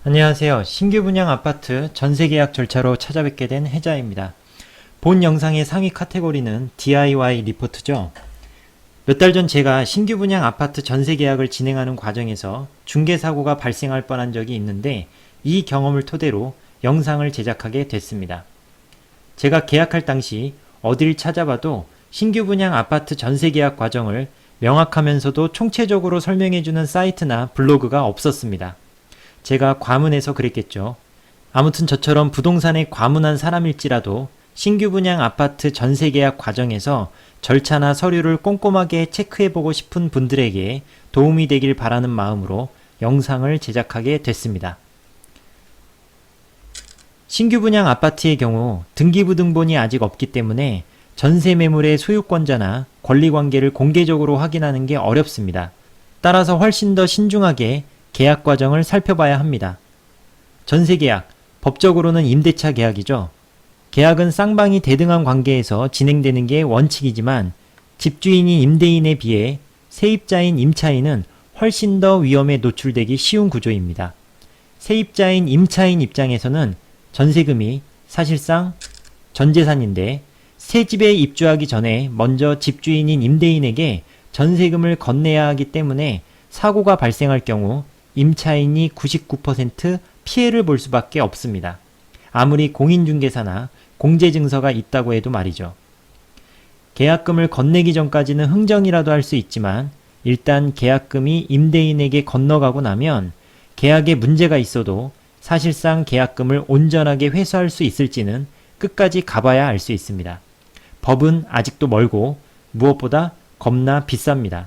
안녕하세요. 신규 분양 아파트 전세 계약 절차로 찾아뵙게 된 혜자입니다. 본 영상의 상위 카테고리는 DIY 리포트죠. 몇 달 전 제가 신규 분양 아파트 전세 계약을 진행하는 과정에서 중개사고가 발생할 뻔한 적이 있는데 이 경험을 토대로 영상을 제작하게 됐습니다. 제가 계약할 당시 어딜 찾아봐도 신규 분양 아파트 전세 계약 과정을 명확하면서도 총체적으로 설명해주는 사이트나 블로그가 없었습니다. 제가 과문해서 그랬겠죠. 아무튼 저처럼 부동산에 과문한 사람일지라도 신규 분양 아파트 전세 계약 과정에서 절차나 서류를 꼼꼼하게 체크해보고 싶은 분들에게 도움이 되길 바라는 마음으로 영상을 제작하게 됐습니다. 신규 분양 아파트의 경우 등기부등본이 아직 없기 때문에 전세 매물의 소유권자나 권리관계를 공개적으로 확인하는 게 어렵습니다. 따라서 훨씬 더 신중하게 계약 과정을 살펴봐야 합니다. 전세 계약, 법적으로는 임대차 계약이죠. 계약은 쌍방이 대등한 관계에서 진행되는 게 원칙이지만 집주인인 임대인에 비해 세입자인 임차인은 훨씬 더 위험에 노출되기 쉬운 구조입니다. 세입자인 임차인 입장에서는 전세금이 사실상 전재산인데 새 집에 입주하기 전에 먼저 집주인인 임대인에게 전세금을 건네야 하기 때문에 사고가 발생할 경우 임차인이 99% 피해를 볼 수밖에 없습니다. 아무리 공인중개사나 공제증서가 있다고 해도 말이죠. 계약금을 건네기 전까지는 흥정이라도 할 수 있지만 일단 계약금이 임대인에게 건너가고 나면 계약에 문제가 있어도 사실상 계약금을 온전하게 회수할 수 있을지는 끝까지 가봐야 알 수 있습니다. 법은 아직도 멀고 무엇보다 겁나 비쌉니다.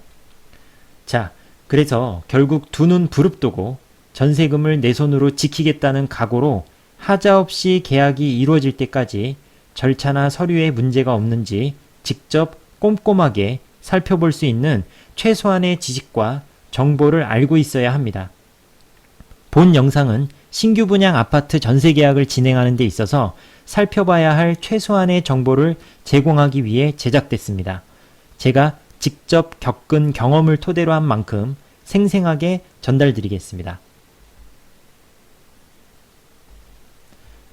자, 그래서 결국 두 눈 부릅뜨고 전세금을 내 손으로 지키겠다는 각오로 하자없이 계약이 이루어질 때까지 절차나 서류에 문제가 없는지 직접 꼼꼼하게 살펴볼 수 있는 최소한의 지식과 정보를 알고 있어야 합니다. 본 영상은 신규 분양 아파트 전세 계약을 진행하는 데 있어서 살펴봐야 할 최소한의 정보를 제공하기 위해 제작됐습니다. 제가 직접 겪은 경험을 토대로 한 만큼 생생하게 전달드리겠습니다.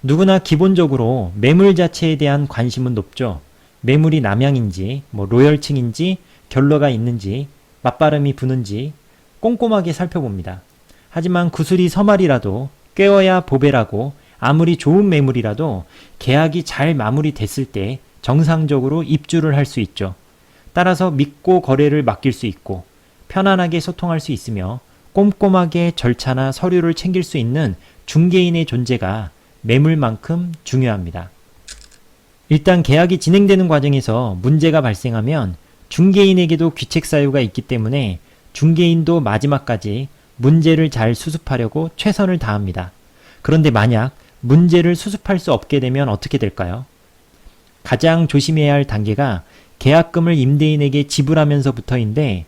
누구나 기본적으로 매물 자체에 대한 관심은 높죠. 매물이 남향인지, 로열층인지, 결로가 있는지, 맞바람이 부는지 꼼꼼하게 살펴봅니다. 하지만 구슬이 서말이라도 꿰어야 보배라고 아무리 좋은 매물이라도 계약이 잘 마무리됐을 때 정상적으로 입주를 할 수 있죠. 따라서 믿고 거래를 맡길 수 있고 편안하게 소통할 수 있으며 꼼꼼하게 절차나 서류를 챙길 수 있는 중개인의 존재가 매물만큼 중요합니다. 일단 계약이 진행되는 과정에서 문제가 발생하면 중개인에게도 귀책 사유가 있기 때문에 중개인도 마지막까지 문제를 잘 수습하려고 최선을 다합니다. 그런데 만약 문제를 수습할 수 없게 되면 어떻게 될까요? 가장 조심해야 할 단계가 계약금을 임대인에게 지불하면서부터인데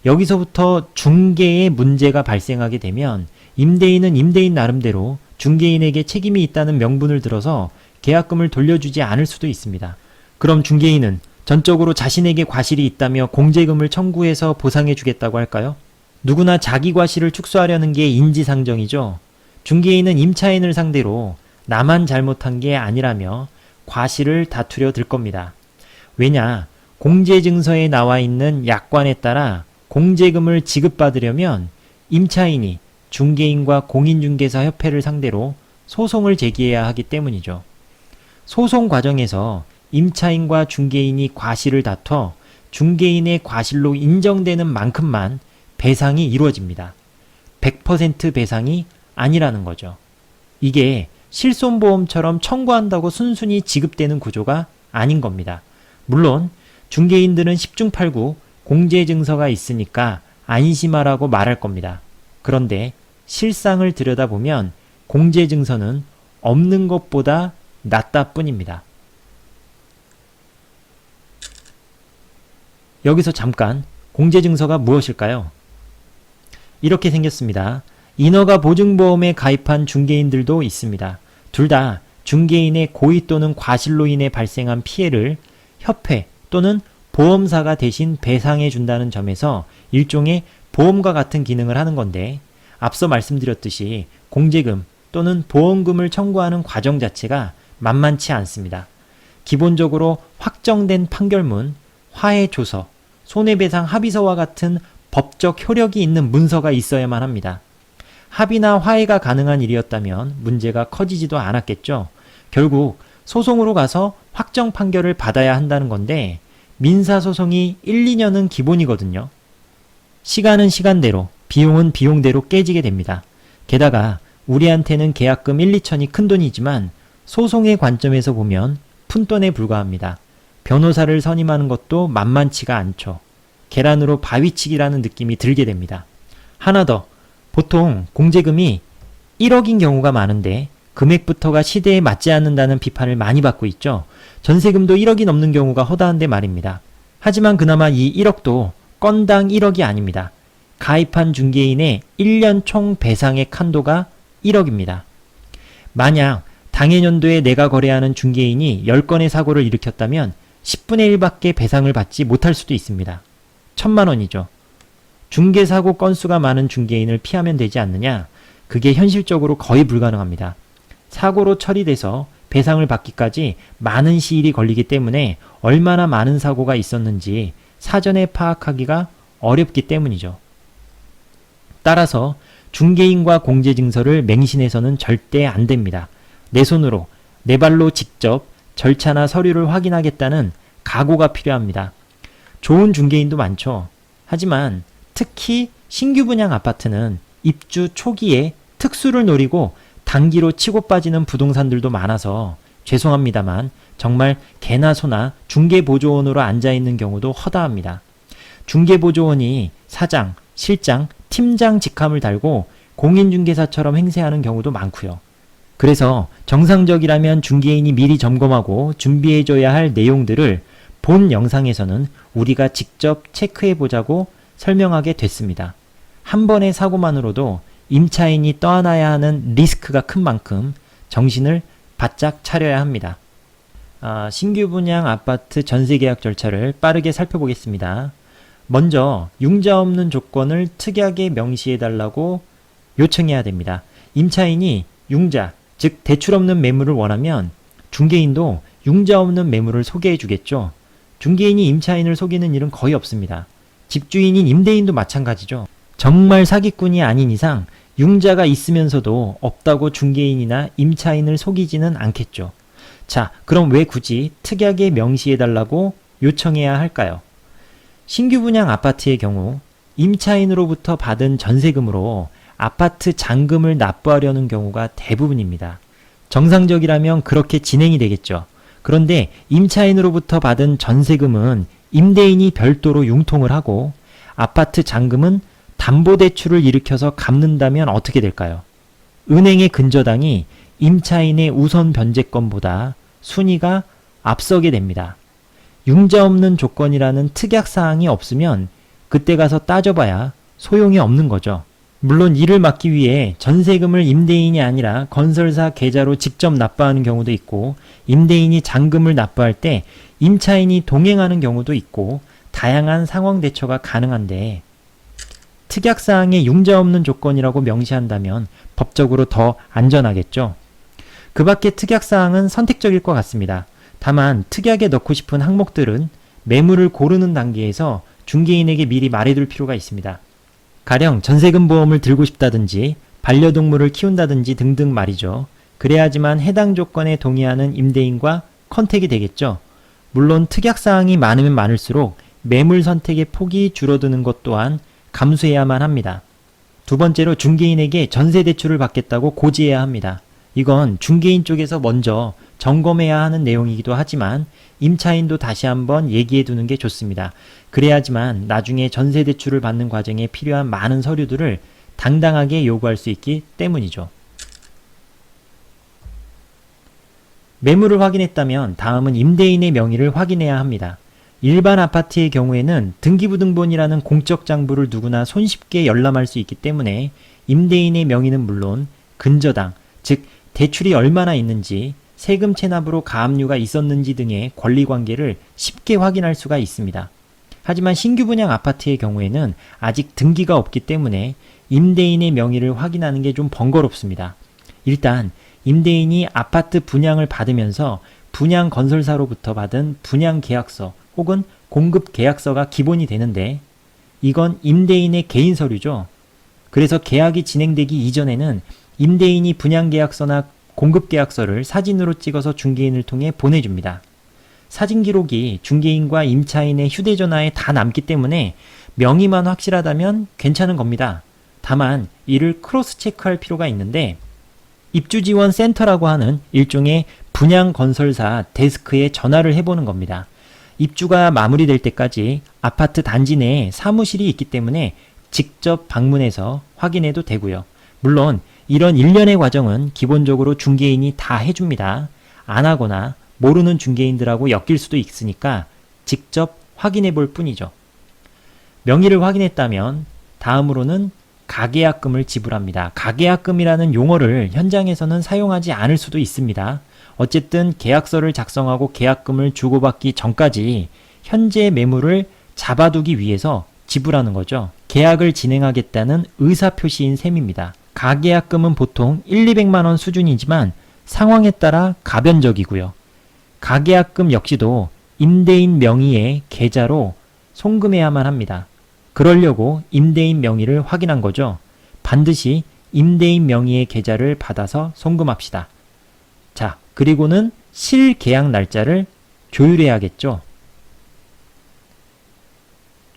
여기서부터 중개에 문제가 발생하게 되면 임대인은 임대인 나름대로 중개인에게 책임이 있다는 명분을 들어서 계약금을 돌려주지 않을 수도 있습니다. 그럼 중개인은 전적으로 자신에게 과실이 있다며 공제금을 청구해서 보상해주겠다고 할까요? 누구나 자기 과실을 축소하려는 게 인지상정이죠. 중개인은 임차인을 상대로 나만 잘못한 게 아니라며 과실을 다투려 들 겁니다. 왜냐? 공제증서에 나와 있는 약관에 따라 공제금을 지급받으려면 임차인이 중개인과 공인중개사 협회를 상대로 소송을 제기해야 하기 때문이죠. 소송 과정에서 임차인과 중개인이 과실을 다퉈 중개인의 과실로 인정되는 만큼만 배상이 이루어집니다. 100% 배상이 아니라는 거죠. 이게 실손보험처럼 청구한다고 순순히 지급되는 구조가 아닌 겁니다. 물론 중개인들은 10중 8구 공제증서가 있으니까 안심하라고 말할 겁니다. 그런데 실상을 들여다보면 공제증서는 없는 것보다 낫다 뿐입니다. 여기서 잠깐 공제증서가 무엇일까요? 이렇게 생겼습니다. 인허가 보증보험에 가입한 중개인들도 있습니다. 둘 다 중개인의 고의 또는 과실로 인해 발생한 피해를 협회 또는 보험사가 대신 배상해 준다는 점에서 일종의 보험과 같은 기능을 하는 건데 앞서 말씀드렸듯이 공제금 또는 보험금을 청구하는 과정 자체가 만만치 않습니다. 기본적으로 확정된 판결문, 화해조서, 손해배상 합의서와 같은 법적 효력이 있는 문서가 있어야만 합니다. 합의나 화해가 가능한 일이었다면 문제가 커지지도 않았겠죠. 결국 소송으로 가서 확정 판결을 받아야 한다는 건데 민사소송이 1, 2년은 기본이거든요. 시간은 시간대로, 비용은 비용대로 깨지게 됩니다. 게다가 우리한테는 계약금 1, 2천이 큰 돈이지만 소송의 관점에서 보면 푼돈에 불과합니다. 변호사를 선임하는 것도 만만치가 않죠. 계란으로 바위치기라는 느낌이 들게 됩니다. 하나 더, 보통 공제금이 1억인 경우가 많은데 금액부터가 시대에 맞지 않는다는 비판을 많이 받고 있죠. 전세금도 1억이 넘는 경우가 허다한데 말입니다. 하지만 그나마 이 1억도 건당 1억이 아닙니다. 가입한 중개인의 1년 총 배상액 한도가 1억입니다. 만약 당해년도에 내가 거래하는 중개인이 10건의 사고를 일으켰다면 10분의 1밖에 배상을 받지 못할 수도 있습니다. 1,000만 원이죠. 중개사고 건수가 많은 중개인을 피하면 되지 않느냐? 그게 현실적으로 거의 불가능합니다. 사고로 처리돼서 배상을 받기까지 많은 시일이 걸리기 때문에 얼마나 많은 사고가 있었는지 사전에 파악하기가 어렵기 때문이죠. 따라서 중개인과 공제증서를 맹신해서는 절대 안 됩니다. 내 손으로, 내 발로 직접 절차나 서류를 확인하겠다는 각오가 필요합니다. 좋은 중개인도 많죠. 하지만 특히 신규 분양 아파트는 입주 초기에 특수를 노리고 단기로 치고 빠지는 부동산들도 많아서 죄송합니다만 정말 개나 소나 중개보조원으로 앉아있는 경우도 허다합니다. 중개보조원이 사장, 실장, 팀장 직함을 달고 공인중개사처럼 행세하는 경우도 많고요. 그래서 정상적이라면 중개인이 미리 점검하고 준비해줘야 할 내용들을 본 영상에서는 우리가 직접 체크해보자고 설명하게 됐습니다. 한 번의 사고만으로도 임차인이 떠안아야 하는 리스크가 큰 만큼 정신을 바짝 차려야 합니다. 신규 분양 아파트 전세계약 절차를 빠르게 살펴보겠습니다. 먼저 융자 없는 조건을 특이하게 명시해달라고 요청해야 됩니다. 임차인이 융자, 즉 대출 없는 매물을 원하면 중개인도 융자 없는 매물을 소개해 주겠죠. 중개인이 임차인을 속이는 일은 거의 없습니다. 집주인인 임대인도 마찬가지죠. 정말 사기꾼이 아닌 이상 융자가 있으면서도 없다고 중개인이나 임차인을 속이지는 않겠죠. 자, 그럼 왜 굳이 특이하게 명시해달라고 요청해야 할까요? 신규 분양 아파트의 경우 임차인으로부터 받은 전세금으로 아파트 잔금을 납부하려는 경우가 대부분입니다. 정상적이라면 그렇게 진행이 되겠죠. 그런데 임차인으로부터 받은 전세금은 임대인이 별도로 융통을 하고 아파트 잔금은 담보대출을 일으켜서 갚는다면 어떻게 될까요? 은행의 근저당이 임차인의 우선 변제권보다 순위가 앞서게 됩니다. 융자 없는 조건이라는 특약사항이 없으면 그때 가서 따져봐야 소용이 없는 거죠. 물론 이를 막기 위해 전세금을 임대인이 아니라 건설사 계좌로 직접 납부하는 경우도 있고 임대인이 잔금을 납부할 때 임차인이 동행하는 경우도 있고 다양한 상황 대처가 가능한데 특약사항에 융자 없는 조건이라고 명시한다면 법적으로 더 안전하겠죠. 그 밖에 특약사항은 선택적일 것 같습니다. 다만 특약에 넣고 싶은 항목들은 매물을 고르는 단계에서 중개인에게 미리 말해둘 필요가 있습니다. 가령 전세금 보험을 들고 싶다든지 반려동물을 키운다든지 등등 말이죠. 그래야지만 해당 조건에 동의하는 임대인과 컨택이 되겠죠. 물론 특약사항이 많으면 많을수록 매물 선택의 폭이 줄어드는 것 또한 감수해야만 합니다. 두 번째로 중개인에게 전세대출을 받겠다고 고지해야 합니다. 이건 중개인 쪽에서 먼저 점검해야 하는 내용이기도 하지만 임차인도 다시 한번 얘기해 두는 게 좋습니다. 그래야지만 나중에 전세대출을 받는 과정에 필요한 많은 서류들을 당당하게 요구할 수 있기 때문이죠. 매물을 확인했다면 다음은 임대인의 명의를 확인해야 합니다. 일반 아파트의 경우에는 등기부등본이라는 공적 장부를 누구나 손쉽게 열람할 수 있기 때문에 임대인의 명의는 물론 근저당, 즉 대출이 얼마나 있는지, 세금 체납으로 가압류가 있었는지 등의 권리관계를 쉽게 확인할 수가 있습니다. 하지만 신규 분양 아파트의 경우에는 아직 등기가 없기 때문에 임대인의 명의를 확인하는 게 좀 번거롭습니다. 일단 임대인이 아파트 분양을 받으면서 분양 건설사로부터 받은 분양 계약서 혹은 공급 계약서가 기본이 되는데 이건 임대인의 개인 서류죠. 그래서 계약이 진행되기 이전에는 임대인이 분양 계약서나 공급 계약서를 사진으로 찍어서 중개인을 통해 보내줍니다. 사진 기록이 중개인과 임차인의 휴대전화에 다 남기 때문에 명의만 확실하다면 괜찮은 겁니다. 다만 이를 크로스 체크할 필요가 있는데 입주지원센터라고 하는 일종의 분양건설사 데스크에 전화를 해보는 겁니다. 입주가 마무리될 때까지 아파트 단지 내에 사무실이 있기 때문에 직접 방문해서 확인해도 되고요. 물론 이런 일련의 과정은 기본적으로 중개인이 다 해줍니다. 안 하거나 모르는 중개인들하고 엮일 수도 있으니까 직접 확인해 볼 뿐이죠. 명의를 확인했다면 다음으로는 가계약금을 지불합니다. 가계약금이라는 용어를 현장에서는 사용하지 않을 수도 있습니다. 어쨌든 계약서를 작성하고 계약금을 주고받기 전까지 현재 매물을 잡아두기 위해서 지불하는 거죠. 계약을 진행하겠다는 의사표시인 셈입니다. 가계약금은 보통 1,200만 원 수준이지만 상황에 따라 가변적이고요. 가계약금 역시도 임대인 명의의 계좌로 송금해야만 합니다. 그러려고 임대인 명의를 확인한 거죠. 반드시 임대인 명의의 계좌를 받아서 송금합시다. 자, 그리고는 실계약 날짜를 조율해야겠죠.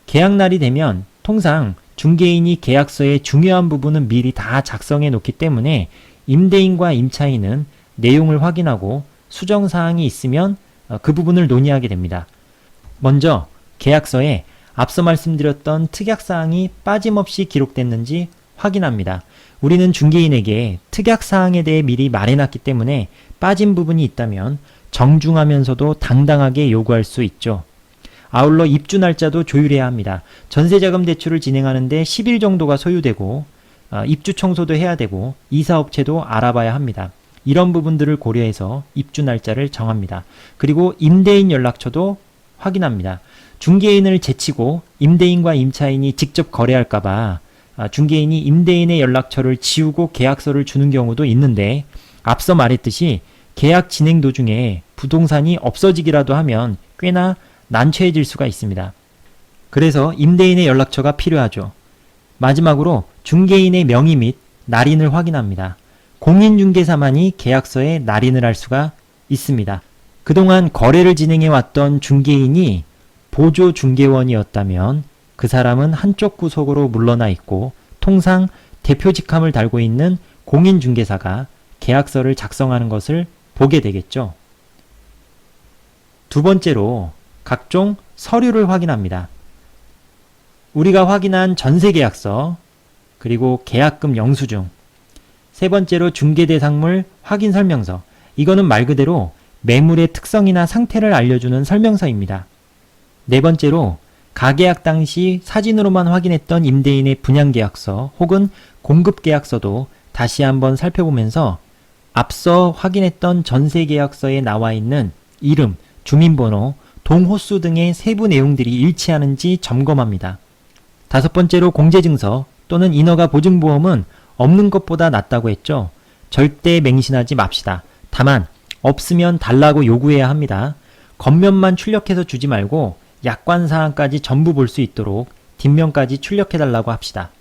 계약날이 되면 통상 중개인이 계약서의 중요한 부분은 미리 다 작성해 놓기 때문에 임대인과 임차인은 내용을 확인하고 수정사항이 있으면 그 부분을 논의하게 됩니다. 먼저 계약서에 앞서 말씀드렸던 특약사항이 빠짐없이 기록됐는지 확인합니다. 우리는 중개인에게 특약사항에 대해 미리 말해놨기 때문에 빠진 부분이 있다면 정중하면서도 당당하게 요구할 수 있죠. 아울러 입주 날짜도 조율해야 합니다. 전세자금 대출을 진행하는데 10일 정도가 소요되고 입주 청소도 해야 되고 이사업체도 알아봐야 합니다. 이런 부분들을 고려해서 입주 날짜를 정합니다. 그리고 임대인 연락처도 확인합니다. 중개인을 제치고 임대인과 임차인이 직접 거래할까봐 중개인이 임대인의 연락처를 지우고 계약서를 주는 경우도 있는데 앞서 말했듯이 계약 진행 도중에 부동산이 없어지기라도 하면 꽤나 난처해질 수가 있습니다. 그래서 임대인의 연락처가 필요하죠. 마지막으로 중개인의 명의 및 날인을 확인합니다. 공인중개사만이 계약서에 날인을 할 수가 있습니다. 그동안 거래를 진행해왔던 중개인이 보조중개원이었다면 그 사람은 한쪽 구석으로 물러나 있고 통상 대표직함을 달고 있는 공인중개사가 계약서를 작성하는 것을 보게 되겠죠. 두 번째로 각종 서류를 확인합니다. 우리가 확인한 전세계약서, 그리고 계약금 영수증, 세 번째로 중개대상물 확인설명서, 이거는 말 그대로 매물의 특성이나 상태를 알려주는 설명서입니다. 네 번째로 가계약 당시 사진으로만 확인했던 임대인의 분양계약서 혹은 공급계약서도 다시 한번 살펴보면서 앞서 확인했던 전세계약서에 나와 있는 이름, 주민번호, 동호수 등의 세부 내용들이 일치하는지 점검합니다. 다섯 번째로 공제증서 또는 인허가 보증보험은 없는 것보다 낫다고 했죠. 절대 맹신하지 맙시다. 다만 없으면 달라고 요구해야 합니다. 겉면만 출력해서 주지 말고 약관사항까지 전부 볼 수 있도록 뒷면까지 출력해달라고 합시다.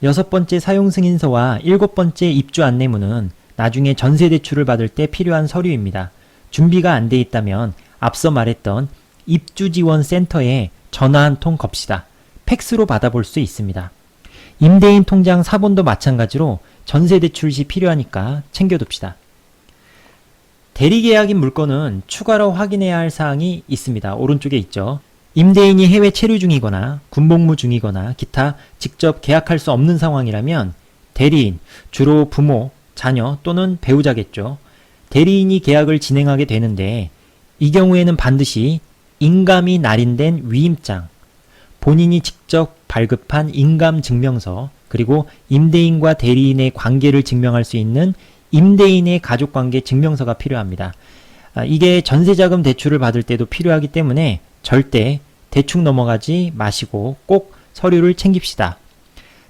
여섯 번째 사용승인서와 일곱 번째 입주 안내문은 나중에 전세대출을 받을 때 필요한 서류입니다. 준비가 안 돼 있다면 앞서 말했던 입주지원센터에 전화 한 통 겁시다. 팩스로 받아볼 수 있습니다. 임대인 통장 사본도 마찬가지로 전세대출 시 필요하니까 챙겨둡시다. 대리계약인 물건은 추가로 확인해야 할 사항이 있습니다. 오른쪽에 있죠. 임대인이 해외 체류 중이거나 군복무 중이거나 기타 직접 계약할 수 없는 상황이라면 대리인, 주로 부모, 자녀 또는 배우자겠죠. 대리인이 계약을 진행하게 되는데 이 경우에는 반드시 인감이 날인된 위임장, 본인이 직접 발급한 인감증명서, 그리고 임대인과 대리인의 관계를 증명할 수 있는 임대인의 가족관계 증명서가 필요합니다. 이게 전세자금 대출을 받을 때도 필요하기 때문에 절대 대충 넘어가지 마시고 꼭 서류를 챙깁시다.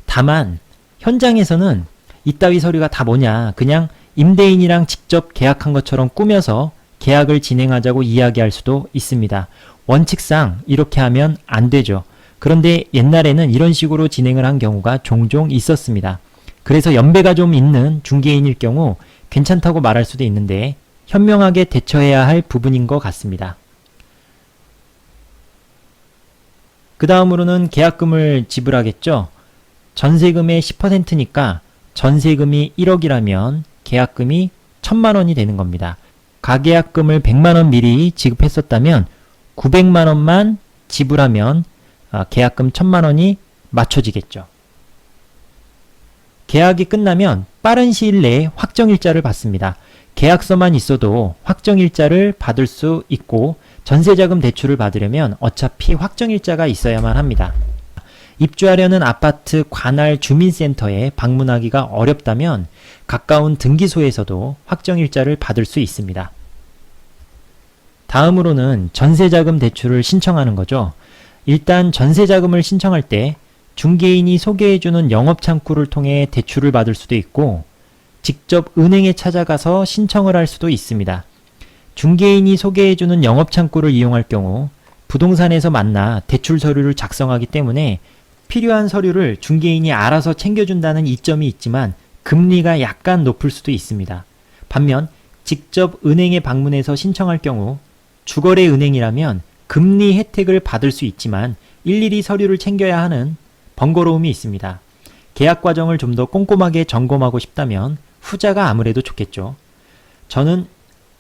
다만 현장에서는 이따위 서류가 다 뭐냐, 그냥 임대인이랑 직접 계약한 것처럼 꾸며서 계약을 진행하자고 이야기할 수도 있습니다. 원칙상 이렇게 하면 안 되죠. 그런데 옛날에는 이런 식으로 진행을 한 경우가 종종 있었습니다. 그래서 연배가 좀 있는 중개인일 경우 괜찮다고 말할 수도 있는데 현명하게 대처해야 할 부분인 것 같습니다. 그 다음으로는 계약금을 지불하겠죠. 전세금의 10%니까 전세금이 1억이라면 계약금이 1,000만 원이 되는 겁니다. 가계약금을 100만 원 미리 지급했었다면 900만 원만 지불하면 계약금 1,000만 원이 맞춰지겠죠. 계약이 끝나면 빠른 시일 내에 확정일자를 받습니다. 계약서만 있어도 확정일자를 받을 수 있고 전세자금 대출을 받으려면 어차피 확정일자가 있어야만 합니다. 입주하려는 아파트 관할 주민센터에 방문하기가 어렵다면 가까운 등기소에서도 확정일자를 받을 수 있습니다. 다음으로는 전세자금 대출을 신청하는 거죠. 일단 전세자금을 신청할 때 중개인이 소개해주는 영업창구를 통해 대출을 받을 수도 있고 직접 은행에 찾아가서 신청을 할 수도 있습니다. 중개인이 소개해주는 영업창구를 이용할 경우 부동산에서 만나 대출 서류를 작성하기 때문에 필요한 서류를 중개인이 알아서 챙겨준다는 이점이 있지만 금리가 약간 높을 수도 있습니다. 반면 직접 은행에 방문해서 신청할 경우 주거래 은행이라면 금리 혜택을 받을 수 있지만 일일이 서류를 챙겨야 하는 번거로움이 있습니다. 계약 과정을 좀 더 꼼꼼하게 점검하고 싶다면 후자가 아무래도 좋겠죠. 저는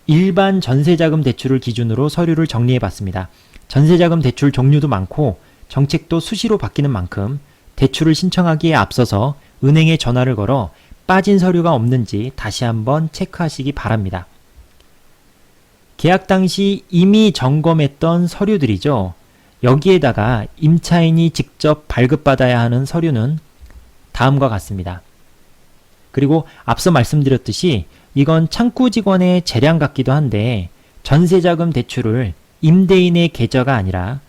일반 전세자금 대출을 기준으로 서류를 정리해봤습니다. 전세자금 대출 종류도 많고 정책도 수시로 바뀌는 만큼 대출을 신청하기에 앞서서 은행에 전화를 걸어 빠진 서류가 없는지 다시 한번 체크하시기 바랍니다. 계약 당시 이미 점검했던 서류들이죠. 여기에다가 임차인이 직접 발급받아야 하는 서류는 다음과 같습니다. 그리고 앞서 말씀드렸듯이 이건 창구 직원의 재량 같기도 한데 전세자금 대출을 임대인의 계좌가 아니라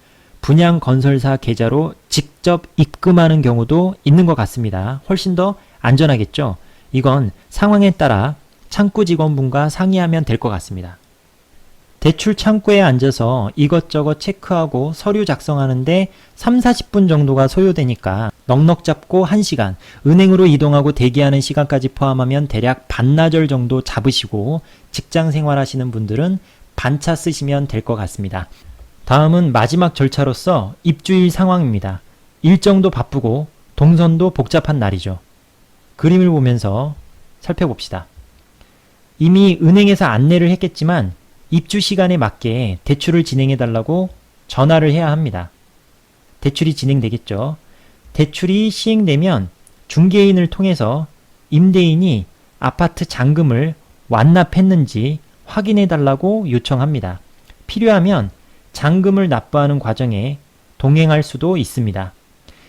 분양건설사 계좌로 직접 입금하는 경우도 있는 것 같습니다. 훨씬 더 안전하겠죠? 이건 상황에 따라 창구 직원분과 상의하면 될 것 같습니다. 대출 창구에 앉아서 이것저것 체크하고 서류 작성하는데 3-40분 정도가 소요되니까 넉넉 잡고 1시간, 은행으로 이동하고 대기하는 시간까지 포함하면 대략 반나절 정도 잡으시고 직장 생활하시는 분들은 반차 쓰시면 될 것 같습니다. 다음은 마지막 절차로서 입주일 상황입니다. 일정도 바쁘고 동선도 복잡한 날이죠. 그림을 보면서 살펴봅시다. 이미 은행에서 안내를 했겠지만 입주 시간에 맞게 대출을 진행해달라고 전화를 해야 합니다. 대출이 진행되겠죠. 대출이 시행되면 중개인을 통해서 임대인이 아파트 잔금을 완납했는지 확인해달라고 요청합니다. 필요하면 잔금을 납부하는 과정에 동행할 수도 있습니다.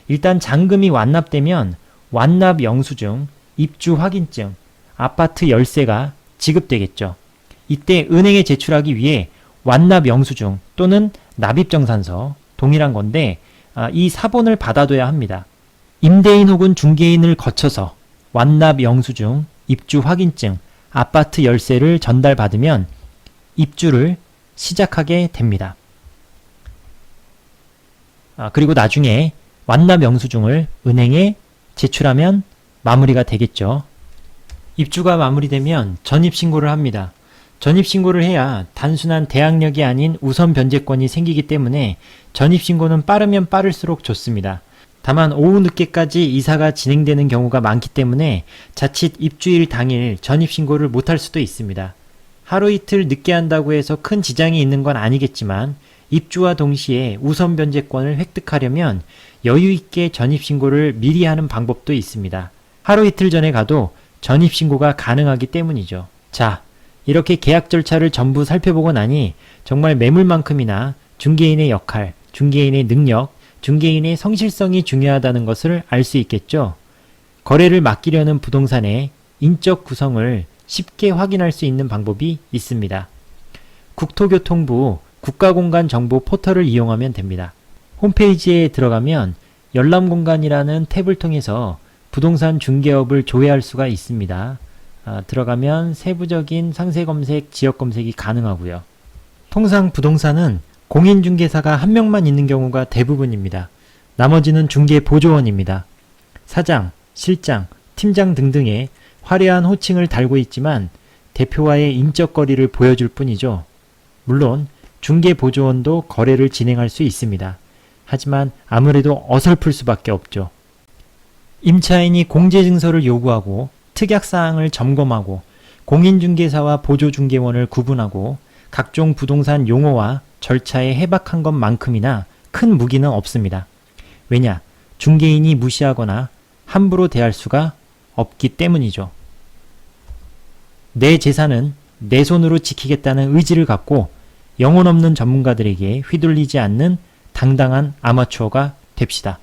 일단 잔금이 완납되면 완납 영수증, 입주 확인증, 아파트 열쇠가 지급되겠죠. 이때 은행에 제출하기 위해 완납 영수증 또는 납입정산서, 동일한 건데 이 사본을 받아둬야 합니다. 임대인 혹은 중개인을 거쳐서 완납 영수증, 입주 확인증, 아파트 열쇠를 전달받으면 입주를 시작하게 됩니다. 그리고 나중에 완납 영수증을 은행에 제출하면 마무리가 되겠죠. 입주가 마무리되면 전입신고를 합니다. 전입신고를 해야 단순한 대항력이 아닌 우선 변제권이 생기기 때문에 전입신고는 빠르면 빠를수록 좋습니다. 다만 오후 늦게까지 이사가 진행되는 경우가 많기 때문에 자칫 입주일 당일 전입신고를 못할 수도 있습니다. 하루 이틀 늦게 한다고 해서 큰 지장이 있는 건 아니겠지만 입주와 동시에 우선 변제권을 획득하려면 여유있게 전입신고를 미리 하는 방법도 있습니다. 하루 이틀 전에 가도 전입신고가 가능하기 때문이죠. 자, 이렇게 계약 절차를 전부 살펴보고 나니 정말 매물만큼이나 중개인의 역할, 중개인의 능력, 중개인의 성실성이 중요하다는 것을 알 수 있겠죠. 거래를 맡기려는 부동산의 인적 구성을 쉽게 확인할 수 있는 방법이 있습니다. 국토교통부 국가공간정보 포털을 이용하면 됩니다. 홈페이지에 들어가면 열람공간이라는 탭을 통해서 부동산 중개업을 조회할 수가 있습니다. 들어가면 세부적인 상세 검색, 지역 검색이 가능하고요. 통상 부동산은 공인중개사가 한 명만 있는 경우가 대부분입니다. 나머지는 중개보조원입니다. 사장, 실장, 팀장 등등의 화려한 호칭을 달고 있지만 대표와의 인적 거리를 보여줄 뿐이죠. 물론 중개보조원도 거래를 진행할 수 있습니다. 하지만 아무래도 어설플 수밖에 없죠. 임차인이 공제증서를 요구하고 특약사항을 점검하고 공인중개사와 보조중개원을 구분하고 각종 부동산 용어와 절차에 해박한 것만큼이나 큰 무기는 없습니다. 왜냐? 중개인이 무시하거나 함부로 대할 수가 없기 때문이죠. 내 재산은 내 손으로 지키겠다는 의지를 갖고 영혼 없는 전문가들에게 휘둘리지 않는 당당한 아마추어가 됩시다.